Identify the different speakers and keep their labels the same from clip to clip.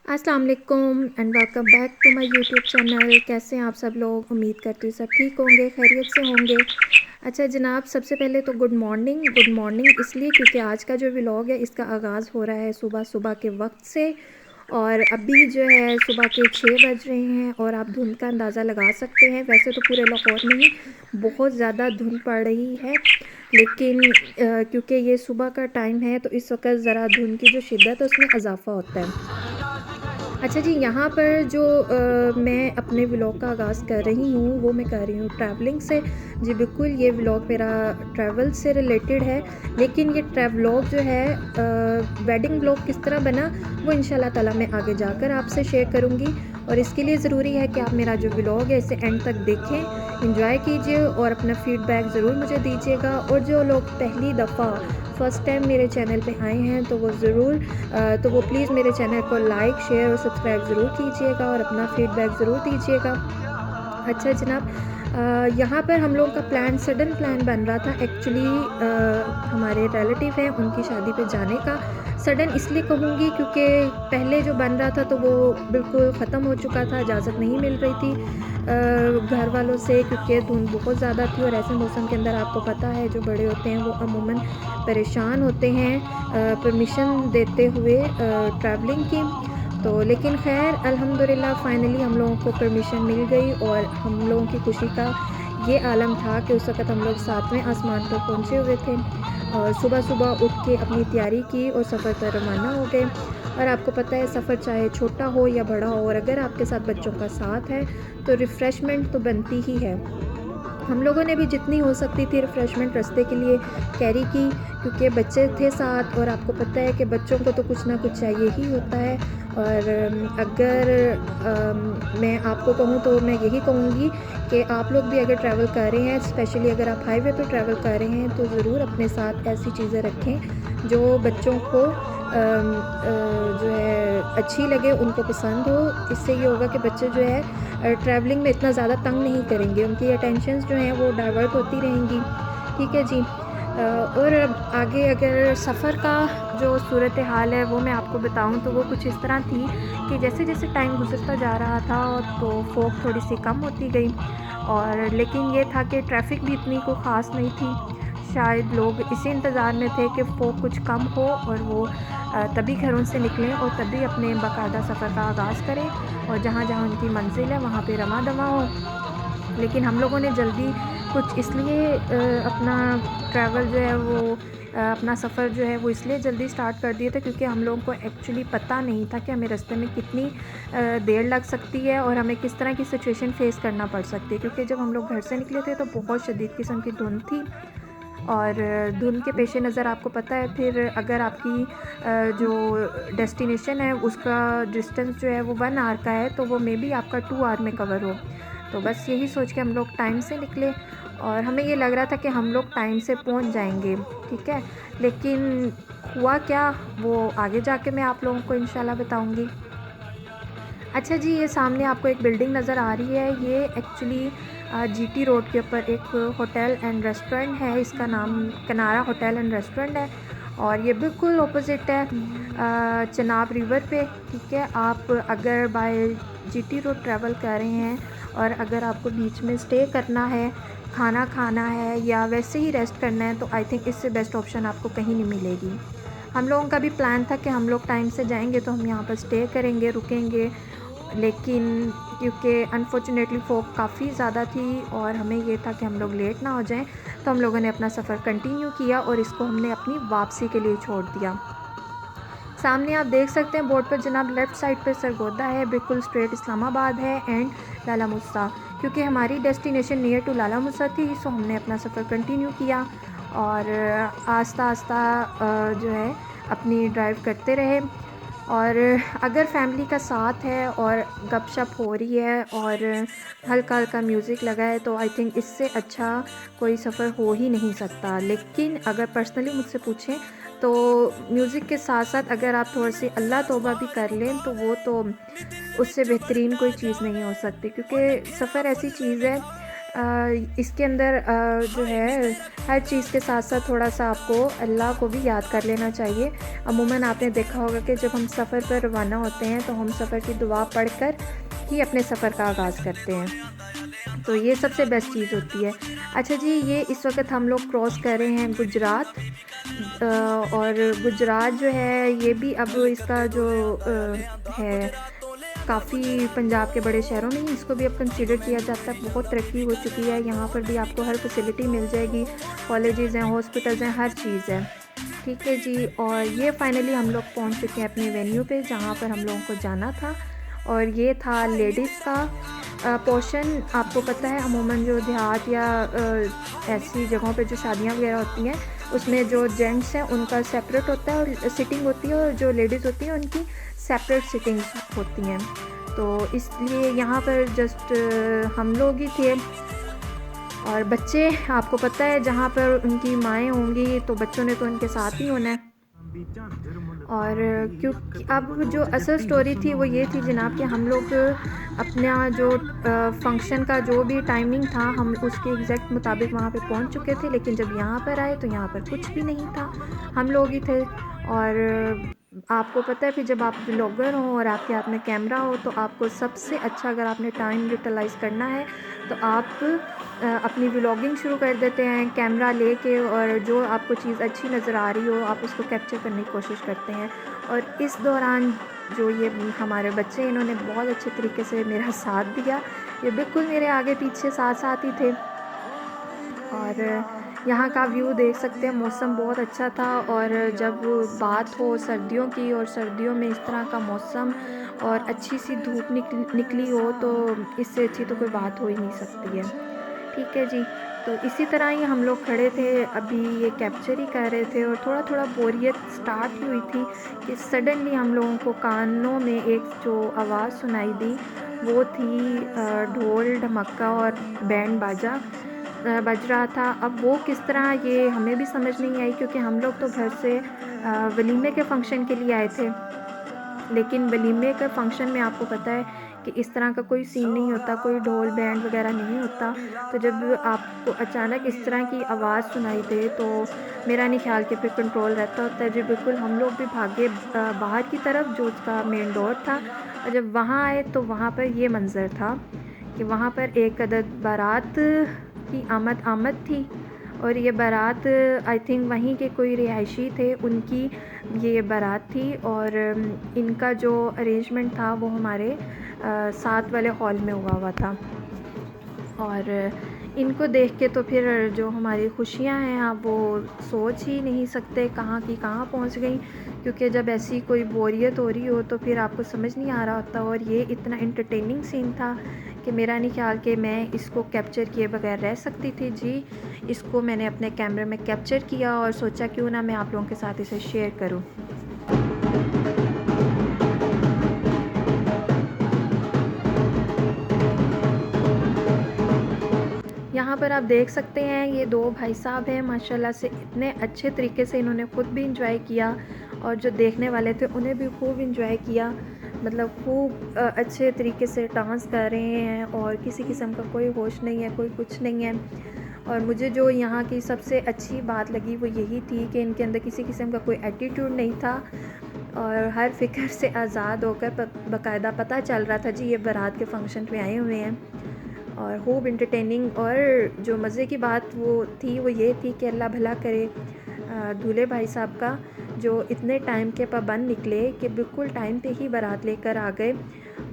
Speaker 1: अस्सलाम वालेकुम and welcome back to my YouTube channel. कैसे हैं आप सब लोग? उम्मीद करती हूँ सब ठीक होंगे, खैरियत से होंगे। अच्छा जनाब, सबसे पहले तो गुड मॉर्निंग इसलिए क्योंकि आज का जो व्लॉग है इसका आगाज़ हो रहा है सुबह सुबह के वक्त से। और अभी जो है सुबह के 6 बज रहे हैं और आप धुंध का अंदाज़ा लगा सकते हैं। वैसे तो पूरे लाहौर में ही बहुत ज़्यादा धुंध पड़ रही है, लेकिन क्योंकि ये सुबह का टाइम है तो इस वक्त ज़रा धुंध की जो शिद्दत है उसमें इजाफ़ा होता है। अच्छा जी, यहाँ पर जो मैं अपने व्लॉग का आगाज़ कर रही हूँ वो मैं कर रही हूँ ट्रैवलिंग से। जी बिल्कुल, ये व्लॉग मेरा ट्रैवल से रिलेटेड है, लेकिन ये ट्रैवलॉग जो है वेडिंग व्लॉग किस तरह बना वो इंशाल्लाह ताला मैं आगे जाकर आपसे शेयर करूँगी। और इसके लिए ज़रूरी है कि आप मेरा जो व्लॉग है इसे एंड तक देखें, एंजॉय कीजिए और अपना फ़ीडबैक ज़रूर मुझे दीजिएगा। और जो लोग पहली दफ़ा फ़र्स्ट टाइम मेरे चैनल पे आए हैं तो वो प्लीज़ मेरे चैनल को लाइक, शेयर और सब्सक्राइब ज़रूर कीजिएगा और अपना फ़ीडबैक ज़रूर दीजिएगा। अच्छा जनाब, यहाँ पर हम लोगों का सडन प्लान बन रहा था एक्चुअली। हमारे रिलेटिव हैं, उनकी शादी पे जाने का। सडन इसलिए कहूँगी क्योंकि पहले जो बन रहा था तो वो बिल्कुल ख़त्म हो चुका था, इजाज़त नहीं मिल रही थी घर वालों से, क्योंकि धुंध बहुत ज़्यादा थी। और ऐसे मौसम के अंदर आपको पता है जो बड़े होते हैं वो अमूमन परेशान होते हैं परमिशन देते हुए ट्रैवलिंग की। तो लेकिन ख़ैर अल्हम्दुलिल्लाह फ़ाइनली हम लोगों को परमिशन मिल गई और हम लोगों की खुशी का ये आलम था कि उस वक़्त हम लोग 7वें आसमान पर पहुँचे हुए थे और सुबह-सुबह उठ के अपनी तैयारी की और सफ़र पर रवाना हो गए। और आपको पता है सफ़र चाहे छोटा हो या बड़ा हो, और अगर आपके साथ बच्चों का साथ है तो रिफ़्रेशमेंट तो बनती ही है। हम लोगों ने भी जितनी हो सकती थी रिफ़्रेशमेंट रास्ते के लिए कैरी की, क्योंकि बच्चे थे साथ और आपको पता है कि बच्चों को तो कुछ ना कुछ चाहिए ही होता है। और अगर मैं आपको कहूँ तो मैं यही कहूँगी कि आप लोग भी अगर ट्रैवल कर रहे हैं, स्पेशली अगर आप हाईवे पे ट्रैवल कर रहे हैं, तो ज़रूर अपने साथ ऐसी चीज़ें रखें जो बच्चों को जो है अच्छी लगे, उनको पसंद हो। इससे ये होगा कि बच्चे जो है ट्रैवलिंग में इतना ज़्यादा तंग नहीं करेंगे, उनकी अटेंशंस जो हैं वो डाइवर्ट होती रहेंगी। ठीक है जी। और अब आगे अगर सफ़र का जो सूरत हाल है वो मैं आपको बताऊं तो वो कुछ इस तरह थी कि जैसे जैसे टाइम गुजरता जा रहा था तो फॉग थोड़ी सी कम होती गई। और लेकिन ये था कि ट्रैफिक भी इतनी कोई ख़ास नहीं थी। शायद लोग इसी इंतज़ार में थे कि फॉग कुछ कम हो और वो तभी घरों से निकलें और तभी अपने बाकायदा सफ़र का आगाज़ करें और जहाँ जहाँ उनकी मंजिल है वहाँ पे रमा दमा हो। लेकिन हम लोगों ने जल्दी कुछ इसलिए अपना ट्रैवल जो है वो अपना सफ़र जो है वो इसलिए जल्दी स्टार्ट कर दिया था क्योंकि हम लोगों को एक्चुअली पता नहीं था कि हमें रास्ते में कितनी देर लग सकती है और हमें किस तरह की सिचुएशन फ़ेस करना पड़ सकती है। क्योंकि जब हम लोग घर से निकले थे तो बहुत शदीद किस्म की धुंध थी और धुंध के पेश नज़र आपको पता है फिर अगर आपकी जो डेस्टिनेशन है उसका डिस्टेंस जो है वो 1 आवर का है तो वो मे बी आपका 2 आवर में कवर हो। तो बस यही सोच के हम लोग टाइम से निकले और हमें ये लग रहा था कि हम लोग टाइम से पहुंच जाएंगे। ठीक है, लेकिन हुआ क्या वो आगे जाके मैं आप लोगों को इंशाल्लाह बताऊंगी। अच्छा जी, ये सामने आपको एक बिल्डिंग नज़र आ रही है, ये एक्चुअली जीटी रोड के ऊपर एक होटल एंड रेस्टोरेंट है। इसका नाम कनारा होटल एंड रेस्टोरेंट है और ये बिल्कुल ऑपोजिट है चनाब रिवर पे। ठीक है, आप अगर बाय जीटी रोड ट्रैवल कर रहे हैं और अगर आपको बीच में स्टे करना है, खाना खाना है या वैसे ही रेस्ट करना है तो आई थिंक इससे बेस्ट ऑप्शन आपको कहीं नहीं मिलेगी। हम लोगों का भी प्लान था कि हम लोग टाइम से जाएंगे तो हम यहाँ पर स्टे करेंगे, रुकेंगे, लेकिन क्योंकि अनफॉर्चुनेटली फॉग काफ़ी ज़्यादा थी और हमें ये था कि हम लोग लेट ना हो जाएं, तो हम लोगों ने अपना सफ़र कंटिन्यू किया और इसको हमने अपनी वापसी के लिए छोड़ दिया। सामने आप देख सकते हैं बोर्ड पर जनाब लेफ़्ट साइड पर सरगोदा है, बिल्कुल स्ट्रेट इस्लामाबाद है एंड लाला मुसा। क्योंकि हमारी डेस्टिनेशन नियर टू लाला मुसा थी सो हमने अपना सफ़र कंटिन्यू किया और आस्ता आस्ता जो है अपनी ड्राइव करते रहे। और अगर फैमिली का साथ है और गपशप हो रही है और हल्का हल्का म्यूज़िक लगा है तो आई थिंक इससे अच्छा कोई सफ़र हो ही नहीं सकता। लेकिन अगर पर्सनली मुझसे पूछें तो म्यूज़िक के साथ साथ अगर आप थोड़ी सी अल्लाह तौबा भी कर लें तो वो तो उससे बेहतरीन कोई चीज़ नहीं हो सकती। क्योंकि सफ़र ऐसी चीज़ है इसके अंदर जो है हर चीज़ के साथ-साथ थोड़ा-सा आपको अल्लाह को भी याद कर लेना चाहिए। अमूमन आपने देखा होगा कि जब हम सफ़र पर रवाना होते हैं तो हम सफ़र की दुआ पढ़कर ही अपने सफ़र का आगाज़ करते हैं। तो ये सबसे बेस्ट चीज़ होती है। अच्छा जी, ये इस वक़्त हम लोग क्रॉस कर रहे हैं गुजरात, और गुजरात जो है ये भी अब इसका जो है काफ़ी पंजाब के बड़े शहरों में ही इसको भी अब कंसीडर किया जाता है। बहुत तरक्की हो चुकी है, यहाँ पर भी आपको हर फैसिलिटी मिल जाएगी, कॉलेजेस हैं, हॉस्पिटल्स हैं, हर चीज़ है। ठीक है जी, और ये फाइनली हम लोग पहुँच चुके हैं अपने वेन्यू पे जहाँ पर हम लोगों को जाना था, और ये था लेडीज़ का पोर्शन। आपको पता है अमूमन जो देहात या ऐसी जगहों पे जो शादियाँ वगैरह होती हैं उसमें जो जेंट्स हैं उनका सेपरेट होता है और सिटिंग होती है, और जो लेडीज़ होती हैं उनकी सेपरेट सिटिंग्स होती हैं। तो इसलिए यहाँ पर जस्ट हम लोग ही थे, और बच्चे आपको पता है जहाँ पर उनकी माएँ होंगी तो बच्चों ने तो उनके साथ ही होना है। और क्योंकि अब जो असल स्टोरी थी वो ये थी जनाब कि हम लोग अपना जो फंक्शन का जो भी टाइमिंग था हम उसके एग्जैक्ट मुताबिक वहाँ पे पहुँच चुके थे, लेकिन जब यहाँ पर आए तो यहाँ पर कुछ भी नहीं था, हम लोग ही थे। और आपको पता है फिर जब आप व्लॉगर हो और आपके हाथ में कैमरा हो तो आपको सबसे अच्छा, अगर आपने टाइम यूटिलाइज़ करना है तो आप अपनी व्लॉगिंग शुरू कर देते हैं कैमरा लेके, और जो आपको चीज़ अच्छी नज़र आ रही हो आप उसको कैप्चर करने की कोशिश करते हैं। और इस दौरान जो ये हमारे बच्चे इन्होंने बहुत अच्छे तरीके से मेरा साथ दिया, ये बिल्कुल मेरे आगे पीछे साथ साथ ही थे। और यहाँ का व्यू देख सकते हैं, मौसम बहुत अच्छा था। और जब बात हो सर्दियों की, और सर्दियों में इस तरह का मौसम और अच्छी सी धूप निकली हो तो इससे अच्छी तो कोई बात हो ही नहीं सकती है। ठीक है जी, तो इसी तरह ही हम लोग खड़े थे, अभी ये कैप्चर ही कर रहे थे, और थोड़ा थोड़ा बोरियत स्टार्ट ही हुई थी कि सडनली हम लोगों को कानों में एक जो आवाज़ सुनाई दी वो थी ढोल ढमक्का और बैंड बाजा बज रहा था। अब वो किस तरह ये हमें भी समझ नहीं आई, क्योंकि हम लोग तो घर से वलीमे के फ़ंक्शन के लिए आए थे, लेकिन वलीमे के फ़ंक्शन में आपको पता है कि इस तरह का कोई सीन नहीं होता, कोई ढोल बैंड वगैरह नहीं होता। तो जब आपको अचानक इस तरह की आवाज़ सुनाई दे तो मेरा नहीं ख्याल कि फिर कंट्रोल रहता होता है जी। बिल्कुल हम लोग भी भागे बाहर की तरफ जो उसका मेन डोर था, और जब वहाँ आए तो वहाँ पर ये मंज़र था कि वहाँ पर एक अदद बारात की आमद थी, और ये बारात आई थिंक वहीं के कोई रिहायशी थे, उनकी ये बारात थी। और इनका जो अरेंजमेंट था वो हमारे साथ वाले हॉल में हुआ था। और इनको देख के तो फिर जो हमारी खुशियाँ हैं आप वो सोच ही नहीं सकते कहाँ की कहाँ पहुँच गई, क्योंकि जब ऐसी कोई बोरियत हो रही हो तो फिर आपको समझ नहीं आ रहा होता। और ये इतना एंटरटेनिंग सीन था कि मेरा नहीं ख्याल कि मैं इसको कैप्चर किए बगैर रह सकती थी जी। इसको मैंने अपने कैमरे में कैप्चर किया और सोचा क्यों ना मैं आप लोगों के साथ इसे शेयर करूँ। यहाँ पर आप देख सकते हैं ये दो भाई साहब हैं, माशाल्लाह से इतने अच्छे तरीके से इन्होंने ख़ुद भी इंजॉय किया, और जो देखने वाले थे उन्हें भी खूब इंजॉय किया। मतलब खूब अच्छे तरीके से डांस कर रहे हैं, और किसी किस्म का कोई होश नहीं है, कोई कुछ नहीं है। और मुझे जो यहाँ की सबसे अच्छी बात लगी वो यही थी कि इनके अंदर किसी किस्म का कोई एटीट्यूड नहीं था, और हर फ़िक्र से आज़ाद होकर बाकायदा पता चल रहा था जी ये बारात के फ़ंक्शन पे आए हुए हैं। और खूब इंटरटेनिंग, और जो मज़े की बात वो थी वो ये थी कि अल्लाह भला करे दूल्हे भाई साहब का, जो इतने टाइम के पाबंद निकले कि बिल्कुल टाइम पे ही बारात लेकर आ गए।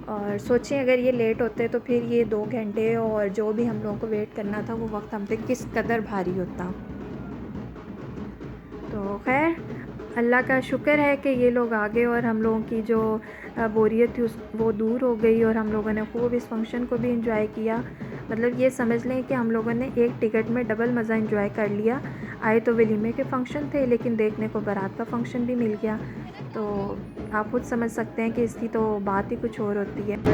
Speaker 1: और सोचें अगर ये लेट होते तो फिर ये 2 घंटे और जो भी हम लोगों को वेट करना था वो वक्त हम पे किस कदर भारी होता। तो खैर अल्लाह का शुक्र है कि ये लोग आ गए, और हम लोगों की जो बोरियत थी वो दूर हो गई, और हम लोगों ने खूब इस फंक्शन को भी इंजॉय किया। मतलब ये समझ लें कि हम लोगों ने एक टिकट में डबल मज़ा इंजॉय कर लिया। आए तो वलीमे के फ़ंक्शन थे, लेकिन देखने को बारात का फ़ंक्शन भी मिल गया। तो आप खुद समझ सकते हैं कि इसकी तो बात ही कुछ और होती है।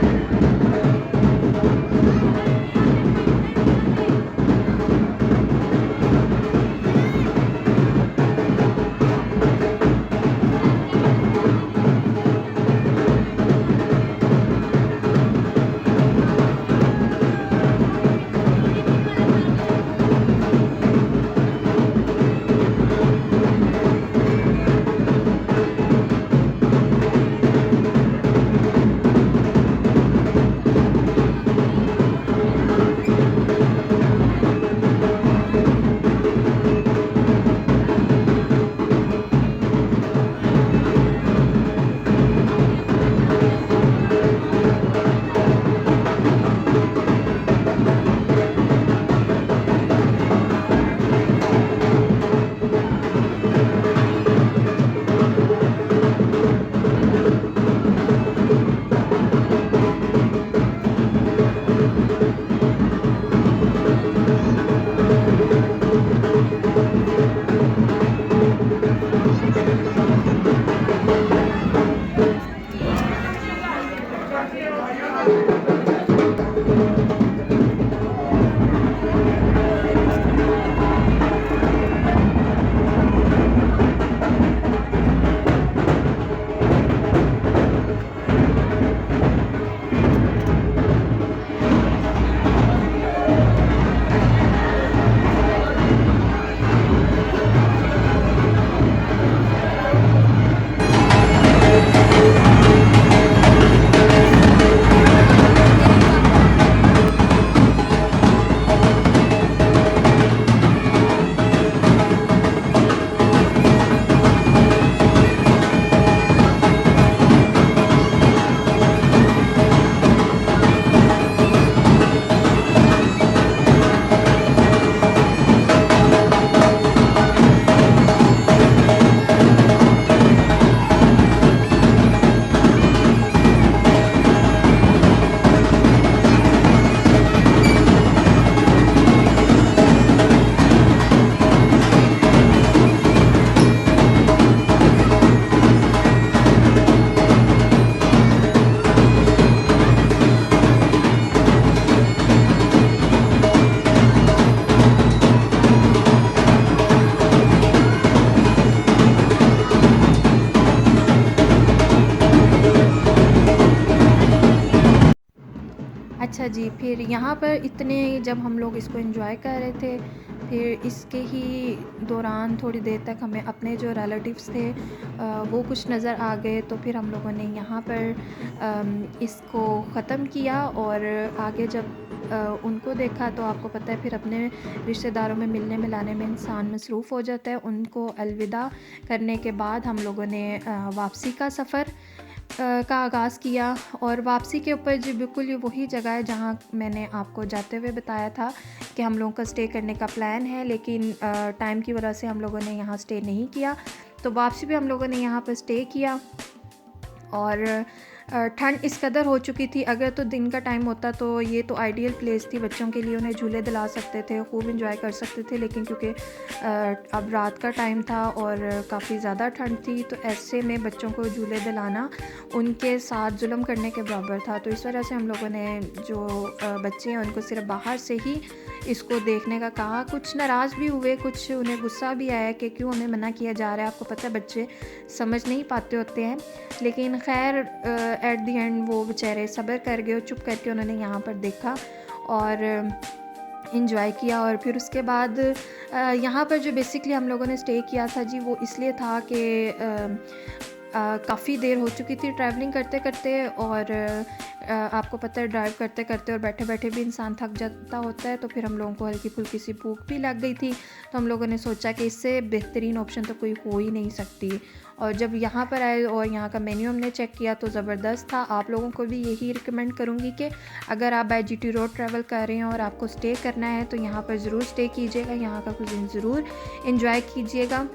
Speaker 1: अच्छा जी, फिर यहाँ पर इतने जब हम लोग इसको एंजॉय कर रहे थे, फिर इसके ही दौरान थोड़ी देर तक हमें अपने जो रिलेटिव्स थे वो कुछ नज़र आ गए। तो फिर हम लोगों ने यहाँ पर इसको ख़त्म किया और आगे जब उनको देखा तो आपको पता है फिर अपने रिश्तेदारों में मिलने मिलाने में इंसान मसरूफ़ हो जाता है। उनको अलविदा करने के बाद हम लोगों ने वापसी का सफ़र का आगाज़ किया। और वापसी के ऊपर जी बिल्कुल ये वही जगह है जहाँ मैंने आपको जाते हुए बताया था कि हम लोगों का स्टे करने का प्लान है, लेकिन टाइम की वजह से हम लोगों ने यहाँ स्टे नहीं किया। तो वापसी पे हम लोगों ने यहाँ पर स्टे किया और ठंड इस कदर हो चुकी थी, अगर तो दिन का टाइम होता तो ये तो आइडियल प्लेस थी बच्चों के लिए, उन्हें झूले दिला सकते थे, खूब इंजॉय कर सकते थे। लेकिन क्योंकि अब रात का टाइम था और काफ़ी ज़्यादा ठंड थी, तो ऐसे में बच्चों को झूले दिलाना उनके साथ जुल्म करने के बराबर था। तो इस वजह से हम लोगों ने जो बच्चे हैं उनको सिर्फ बाहर से ही इसको देखने का कहा। कुछ नाराज़ भी हुए, कुछ उन्हें गुस्सा भी आया कि क्यों हमें मना किया जा रहा है। आपको पता है बच्चे समझ नहीं पाते होते हैं, लेकिन खैर एट दी एंड वो बेचारे सब्र कर गए और चुप करके उन्होंने यहाँ पर देखा और इंजॉय किया। और फिर उसके बाद यहाँ पर जो बेसिकली हम लोगों ने स्टे किया था जी, वो इसलिए था कि काफ़ी देर हो चुकी थी ट्रैवलिंग करते करते और आपको पता है ड्राइव करते करते और बैठे बैठे भी इंसान थक जाता होता है। तो फिर हम लोगों को हल्की फुल्की सी भूख भी लग गई थी, तो हम लोगों ने सोचा कि इससे बेहतरीन ऑप्शन तो कोई हो ही नहीं सकती। और जब यहाँ पर आए और यहाँ का मेन्यू हमने चेक किया तो ज़बरदस्त था। आप लोगों को भी यही रिकमेंड करूँगी कि अगर आप बाय जीटी रोड ट्रैवल कर रहे हैं और आपको स्टे करना है तो यहाँ पर ज़रूर स्टे कीजिएगा, यहाँ का कुछ ज़रूर इंजॉय कीजिएगा।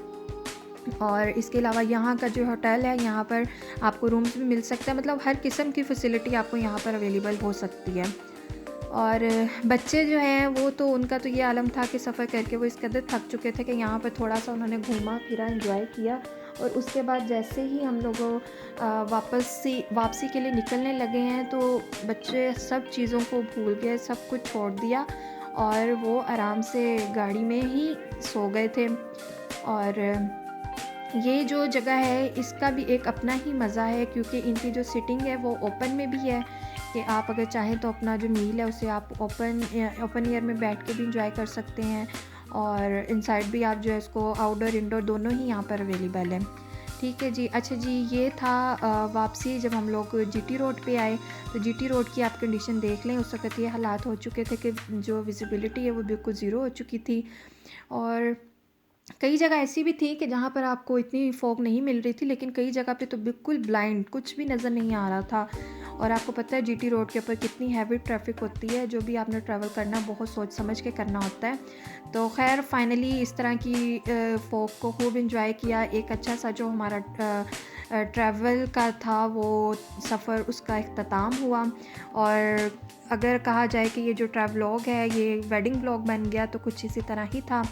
Speaker 1: और इसके अलावा यहाँ का जो होटल है, यहाँ पर आपको रूम्स भी मिल सकता है, मतलब हर किस्म की फ़ैसिलिटी आपको यहाँ पर अवेलेबल हो सकती है। और बच्चे जो हैं वो तो उनका तो ये आलम था कि सफ़र करके वो इस कदर थक चुके थे कि यहाँ पर थोड़ा सा उन्होंने घूमा फिरा, एंजॉय किया। और उसके बाद जैसे ही हम लोगों वापसी के लिए निकलने लगे हैं तो बच्चे सब चीज़ों को भूल गए, सब कुछ छोड़ दिया और वो आराम से गाड़ी में ही सो गए थे। और ये जो जगह है इसका भी एक अपना ही मज़ा है, क्योंकि इनकी जो सिटिंग है वो ओपन में भी है कि आप अगर चाहें तो अपना जो मील है उसे आप ओपन एयर में बैठ के भी इंजॉय कर सकते हैं। और इनसाइड भी आप जो है इसको आउटडोर इंडोर दोनों ही यहाँ पर अवेलेबल है। ठीक है जी। अच्छा जी, ये था वापसी जब हम लोग जीटी रोड पे आए। तो जीटी रोड की आप कंडीशन देख लें, उस वक्त ये हालात हो चुके थे कि जो विजिबिलिटी है वो बिल्कुल ज़ीरो हो चुकी थी। और कई जगह ऐसी भी थी कि जहाँ पर आपको इतनी फॉग नहीं मिल रही थी, लेकिन कई जगह पे तो बिल्कुल ब्लाइंड, कुछ भी नज़र नहीं आ रहा था। और आपको पता है जीटी रोड के ऊपर कितनी हैवी ट्रैफिक होती है, जो भी आपने ट्रैवल करना बहुत सोच समझ के करना होता है। तो खैर फाइनली इस तरह की फॉग को खूब इंजॉय किया। एक अच्छा सा जो हमारा ट्रैवल का था वो सफ़र, उसका इख्तिताम हुआ। और अगर कहा जाए कि ये जो ट्रैवलॉग है ये वेडिंग व्लॉग बन गया तो कुछ इसी तरह ही था।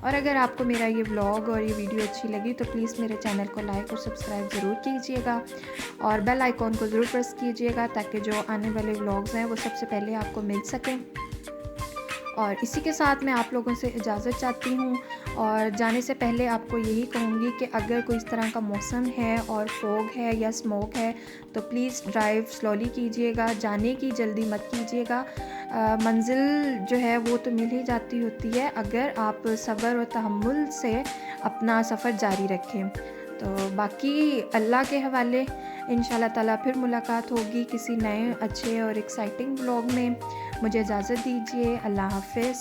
Speaker 1: और अगर आपको मेरा ये व्लॉग और ये वीडियो अच्छी लगी तो प्लीज़ मेरे चैनल को लाइक और सब्सक्राइब ज़रूर कीजिएगा और बेल आइकॉन को ज़रूर प्रेस कीजिएगा ताकि जो आने वाले व्लॉग्स हैं वो सबसे पहले आपको मिल सकें। और इसी के साथ मैं आप लोगों से इजाज़त चाहती हूँ और जाने से पहले आपको यही कहूँगी कि अगर कोई इस तरह का मौसम है और फॉग है या स्मोक है तो प्लीज़ ड्राइव स्लोली कीजिएगा, जाने की जल्दी मत कीजिएगा। मंजिल जो है वो तो मिल ही जाती होती है अगर आप सब्र और तहम्मुल से अपना सफ़र जारी रखें। तो बाकी अल्लाह के हवाले, इंशाल्लाह ताला फिर मुलाकात होगी किसी नए अच्छे और एक्साइटिंग व्लॉग में। मुझे इजाज़त दीजिए। अल्लाह हाफ़िज़।